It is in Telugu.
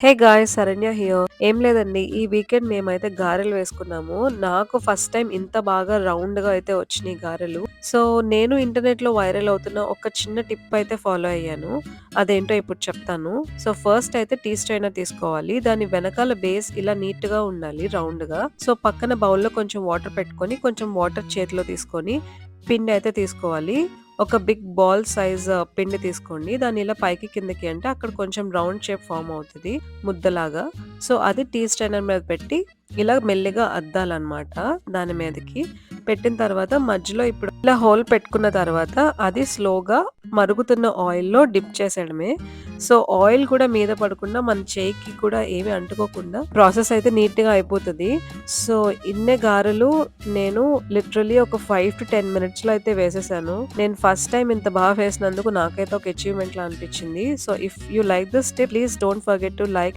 Hey guys! శరణ్య హియర్. ఏం లేదండి. ఈ వీకెండ్ మేమైతే గారెలు వేసుకున్నాము. నాకు ఫస్ట్ టైమ్ ఇంత బాగా రౌండ్‌గా అయితే వచ్చినియి గారెలు. సో, నేను ఇంటర్నెట్‌లో వైరల్ అవుతున్న ఒక చిన్న టిప్ అయితే ఫాలో అయ్యాను. అదేంటో ఇప్పుడు చెప్తాను. సో, ఫస్ట్ అయితే టీ స్ట్రైనర్ తీసుకోవాలి. దాని వెనకాల బేస్ ఇలా నీట్‌గా ఉండాలి రౌండ్‌గా. సో, పక్కన బౌల్‌లో కొంచెం వాటర్ పెట్టుకొని, కొంచెం వాటర్ చేతిలో తీసుకొని, పిండి అయితే తీసుకోవాలి. ఒక బిగ్ బాల్ సైజ్ పిండి తీసుకోండి. దాన్ని ఇలా పైకి, కిందకి అంటే అక్కడ కొంచెం రౌండ్ షేప్ ఫార్మ్ అవుతది. ముద్దలాగా. సో, అది టీ స్ట్రైనర్ మీద పెట్టి ఇలా మెల్లిగా అద్దాలనమాట దాని మీదకి. పెట్టిన తర్వాత మధ్యలో ఇప్పుడు ఇలా హోల్ పెట్టుకున్న తర్వాత అది స్లోగా మరుగుతున్న ఆయిల్‌లో డిప్ చేసేయడమే. సో, ఆయిల్ కూడా మీద పడకుండా మన చేయికి కూడా ఏమి అంటుకోకుండా ప్రాసెస్ అయితే నీట్‌గా అయిపోతది. సో, ఇన్నే గారెలు నేను లిటరల్లీ ఒక 5-10 మినిట్స్‌లో అయితే వేసేసాను. నేను ఫస్ట్ టైమ్ ఇంత బాగా వేసినందుకు నాకైతే ఒక అచీవ్‌మెంట్‌లా అనిపించింది. So, if you like this tip please don't forget to like